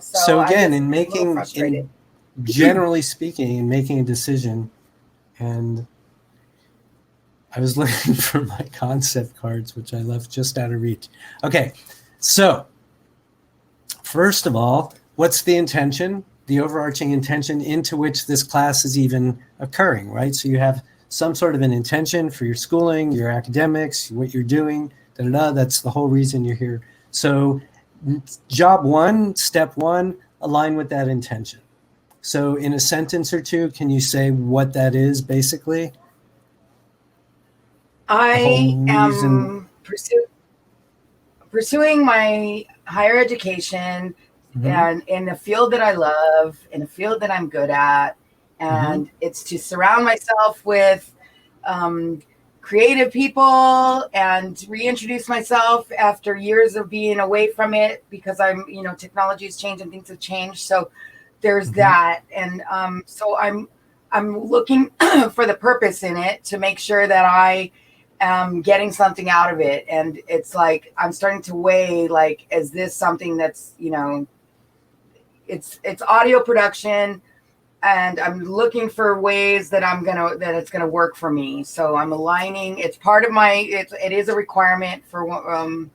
So I again, just am a little frustrated. generally speaking, in making a decision, and I was looking for my concept cards, which I left just out of reach. Okay, so first of all, what's the intention? The overarching intention into which this class is even occurring, right? So you have some sort of an intention for your schooling, your academics, what you're doing, that's the whole reason you're here. So job one, step one, align with that intention. So in a sentence or two, can you say what that is basically? The whole I reason. am pursuing my higher education Mm-hmm. and in a field that I love, in a field that I'm good at. Mm-hmm. And it's to surround myself with creative people and reintroduce myself after years of being away from it because technology has changed and things have changed. So there's Mm-hmm. that. And so I'm looking for the purpose in it to make sure that I getting something out of it. And it's like I'm starting to weigh, like, is this something that's, it's audio production, and I'm looking for ways that it's gonna work for me. So I'm aligning. It's part of it is a requirement for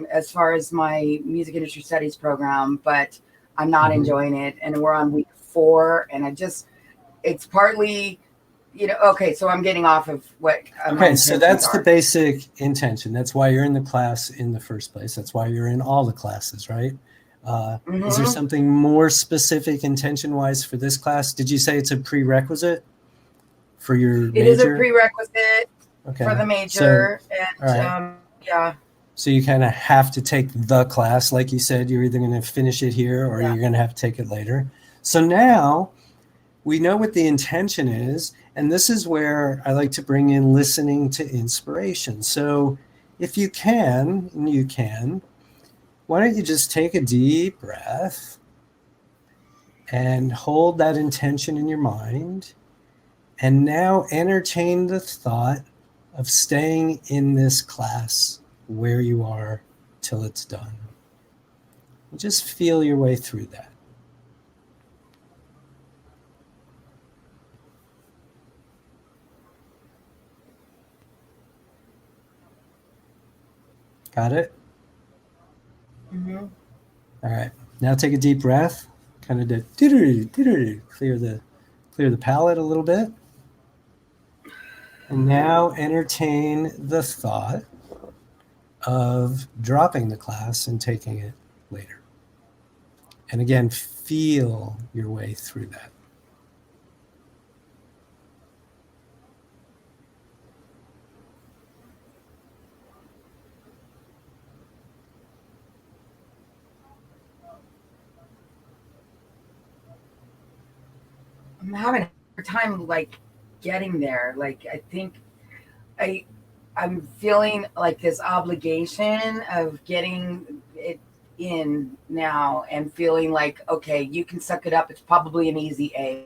as far as my music industry studies program, but I'm not Mm-hmm. enjoying it. And we're on week 4, and it's partly, okay, so I'm getting off of what my Okay, so intentions that's the are. basic intention. That's why you're in the class in the first place. That's why you're in all the classes, right? Is there Mm-hmm. something more specific intention-wise for this class? Did you say it's a prerequisite for your It is a major? prerequisite for Okay, the so, major, all and right. yeah, So you kind of have to take the class. Like you said, you're either going to finish it here or yeah. you're going to have to take it later. So now we know what the intention is, and this is where I like to bring in listening to inspiration. So if you can, and you can, why don't you just take a deep breath and hold that intention in your mind, and now entertain the thought of staying in this class where you are till it's done. Just feel your way through that. Got it? Mm-hmm. All right. Now take a deep breath. Kind of clear the palate a little bit. And now entertain the thought of dropping the class and taking it later. And again, feel your way through that. I'm having a hard time, like, getting there. Like, I think I I'm feeling like this obligation of getting it in now, and feeling like, okay, you can suck it up. It's probably an easy A.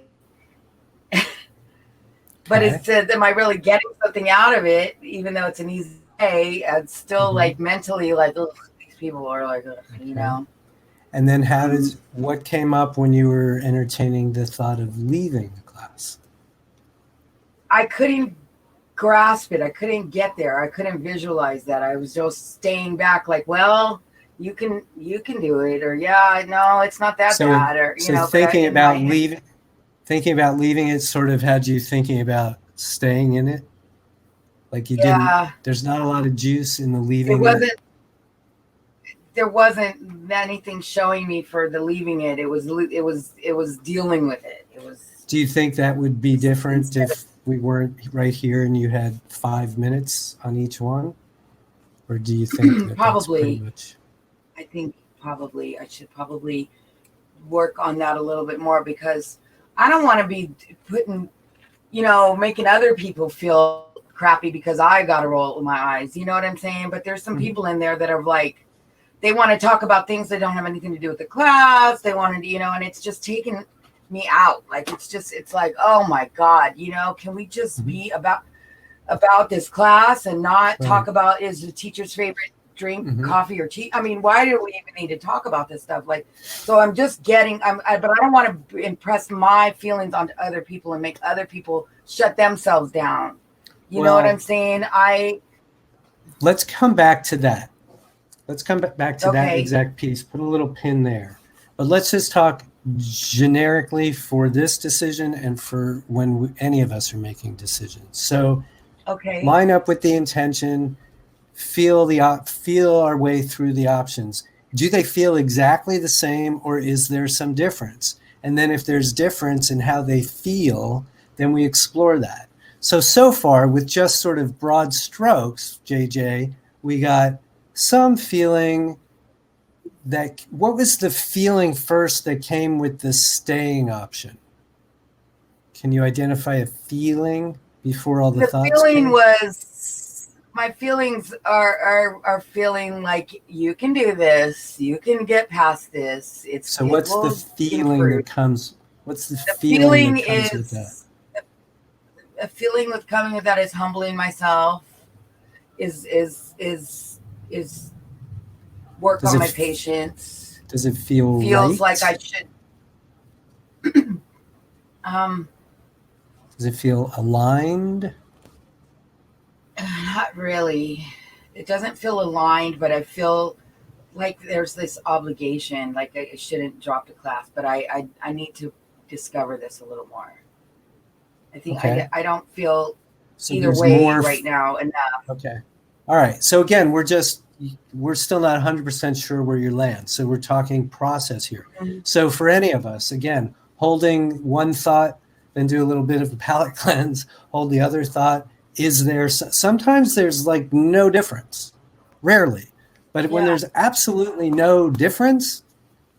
But Okay. am I really getting something out of it, even though it's an easy A? It's still Mm-hmm. like mentally like, ugh, these people are like, ugh, Okay. And then what came up when you were entertaining the thought of leaving the class? I couldn't grasp it. I couldn't get there. I couldn't visualize that. I was just staying back, like, well, you can do it, or yeah, no, it's not that So, bad, or so but in my head, thinking about leaving it sort of had you thinking about staying in it. Like you didn't, yeah, there's not a lot of juice in the it leaving it. wasn't. There wasn't anything showing me for the leaving it. It was dealing with it. It was Do you think that would be different instead of. if we weren't right here and you had 5 minutes on each one? Or do you think that that's pretty Probably, much? I think probably I should probably work on that a little bit more, because I don't want to be putting, making other people feel crappy because I got to roll with my eyes. You know what I'm saying? But there's some Mhm. people in there that are like, they want to talk about things that don't have anything to do with the class. They want to, and it's just taking me out. Like, it's like, oh my God, can we just Mhm. be about this class and not Right. talk about is the teacher's favorite drink Mm-hmm. coffee or tea. I mean, why do we even need to talk about this stuff? Like, so I'm just getting, but I don't want to impress my feelings onto other people and make other people shut themselves down. You know what I'm saying? Let's come back to that. Let's come back to that Okay. exact piece. Put a little pin there. But let's just talk generically for this decision and for when any of us are making decisions. So Okay. line up with the intention, feel our way through the options. Do they feel exactly the same, or is there some difference? And then if there's difference in how they feel, then we explore that. So far, with just sort of broad strokes, JJ, we got some feeling that, what was the feeling first that came with the staying option? Can you identify a feeling before all the thoughts feeling came? was, my feelings are feeling like you can do this, you can get past this. So what's the feeling that comes? What's the feeling that comes with that? A feeling with coming with that is humbling myself, is work on my patience. Does it feels right? Like I should. Does it feel aligned? Not really. It doesn't feel aligned, but I feel like there's this obligation, like I shouldn't drop the class, but I need to discover this a little more. I think I don't feel either way right now enough. Okay. All right. So again, we're still not 100% sure where you land. So we're talking process here. Mm-hmm. So for any of us, again, holding one thought, then do a little bit of a palate cleanse, hold the other thought. Is there, sometimes there's like no difference, rarely. But when there's absolutely no difference,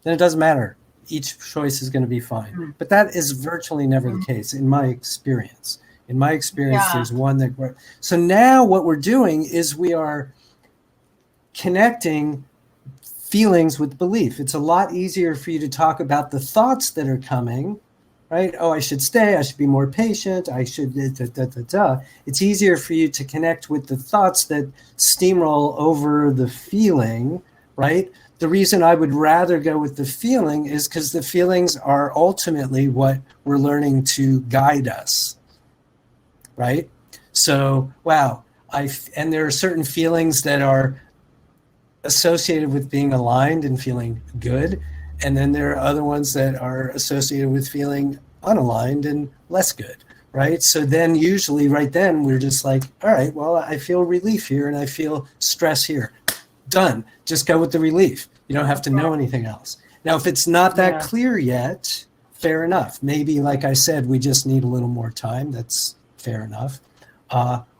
then it doesn't matter. Each choice is going to be fine. Mm-hmm. But that is virtually never the case in my experience. In my experience, there's one that. So now what we're doing is we are connecting feelings with belief. It's a lot easier for you to talk about the thoughts that are coming, right? Oh, I should stay. I should be more patient. I should. It's easier for you to connect with the thoughts that steamroll over the feeling, right? The reason I would rather go with the feeling is because the feelings are ultimately what we're learning to guide us, right? So, and there are certain feelings that are associated with being aligned and feeling good. And then there are other ones that are associated with feeling unaligned and less good, right? So then usually right then we're just like, all right, well, I feel relief here and I feel stress here. Done. Just go with the relief. You don't have to know anything else. Now, if it's not that clear yet, fair enough. Maybe, like I said, we just need a little more time. That's fair enough.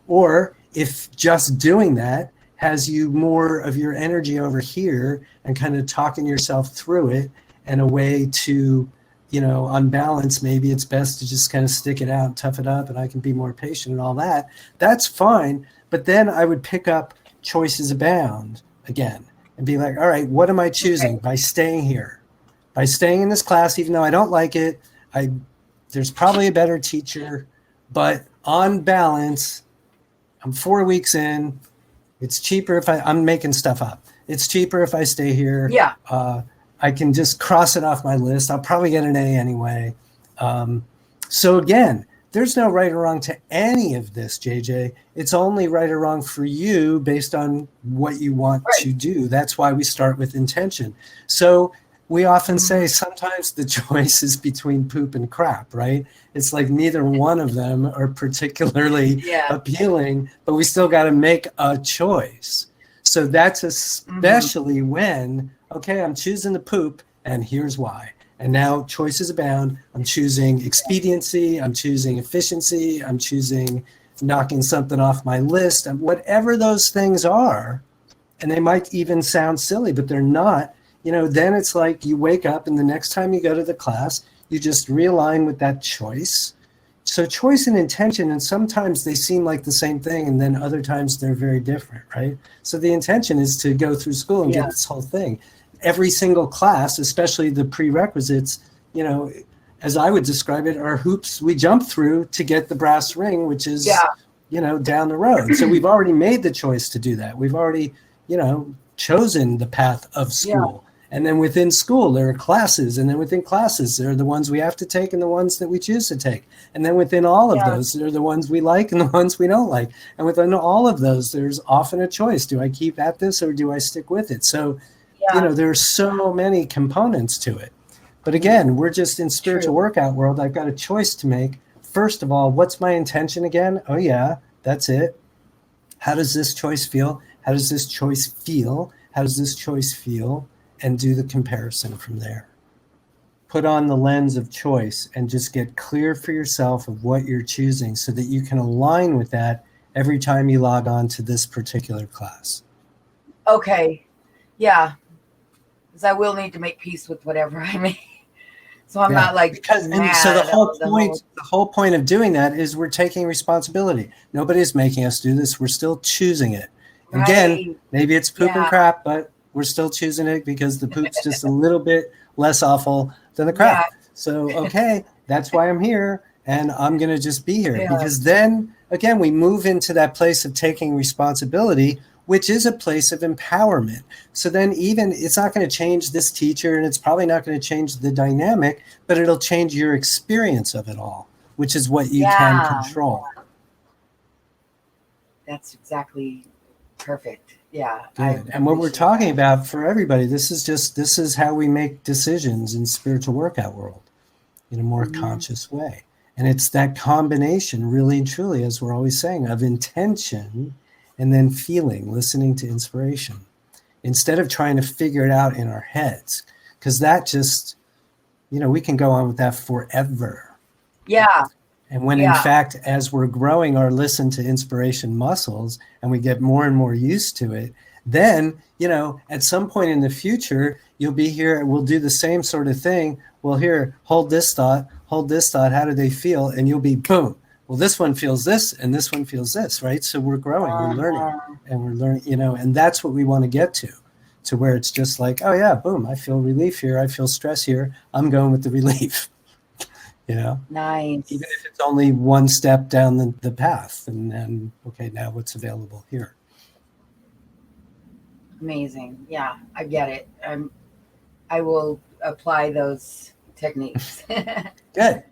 Or if just doing that has you more of your energy over here and kind of talking yourself through it and a way to, on balance, maybe it's best to just kind of stick it out and tough it up and I can be more patient and all that. That's fine. But then I would pick up choices abound again and be like, all right, what am I choosing by staying here? By staying in this class, even though I don't like it, there's probably a better teacher, but on balance, I'm 4 weeks in. It's cheaper if I'm making stuff up. It's cheaper if I stay here. Yeah. I can just cross it off my list. I'll probably get an A anyway. So again, there's no right or wrong to any of this, JJ. It's only right or wrong for you based on what you want to do. That's why we start with intention. So we often say sometimes the choice is between poop and crap, right? It's like neither one of them are particularly appealing, but we still got to make a choice. So that's especially when, okay, I'm choosing the poop and here's why. And now choices abound. I'm choosing expediency. I'm choosing efficiency. I'm choosing knocking something off my list. And whatever those things are, and they might even sound silly, but they're not, then it's like you wake up and the next time you go to the class, you just realign with that choice. So choice and intention, and sometimes they seem like the same thing, and then other times they're very different, right? So the intention is to go through school and get this whole thing. Every single class, especially the prerequisites, as I would describe it, are hoops we jump through to get the brass ring, which is, down the road. So we've already made the choice to do that. We've already, chosen the path of Yeah. school. And then within school, there are classes. And then within classes, there are the ones we have to take and the ones that we choose to take. And then within all of Yeah. those, there are the ones we like and the ones we don't like. And within all of those, there's often a choice. Do I keep at this or do I stick with it? So, Yeah. there's so many components to it. But again, we're just in spiritual True. workout world. I've got a choice to make. First of all, what's my intention again? Oh, yeah, that's it. How does this choice feel? How does this choice feel? How does this choice feel? And do the comparison from there. Put on the lens of choice and just get clear for yourself of what you're choosing so that you can align with that every time you log on to this particular class. Okay. Yeah. Because I will need to make peace with whatever I make. So I'm not like because mad. And so the whole point of doing that is we're taking responsibility. Nobody's making us do this. We're still choosing it. Right. Again, maybe it's poop and crap, but we're still choosing it because the poop's just a little bit less awful than the crap. Yeah. So, okay, that's why I'm here, and I'm going to just be here. Yeah. Because then, again, we move into that place of taking responsibility, which is a place of empowerment. So then even it's not going to change this teacher, and it's probably not going to change the dynamic, but it'll change your experience of it all, which is what you can control. That's exactly perfect. Yeah. And what we're talking about for everybody, this is how we make decisions in spiritual workout world in a more conscious way. And it's that combination, really and truly, as we're always saying, of intention and then feeling, listening to inspiration, instead of trying to figure it out in our heads. Because that just, we can go on with that forever. Yeah. And when in fact, as we're growing our listen to inspiration muscles and we get more and more used to it, then, at some point in the future, you'll be here and we'll do the same sort of thing. Well, here, hold this thought. How do they feel? And you'll be boom. Well, this one feels this and this one feels this, right? So we're growing, we're learning, and that's what we want to get to where it's just like, oh yeah, boom, I feel relief here. I feel stress here. I'm going with the relief. Nice. Even if it's only one step down the path, and then okay, now what's available here? Amazing. Yeah, I get it. I will apply those techniques. Good.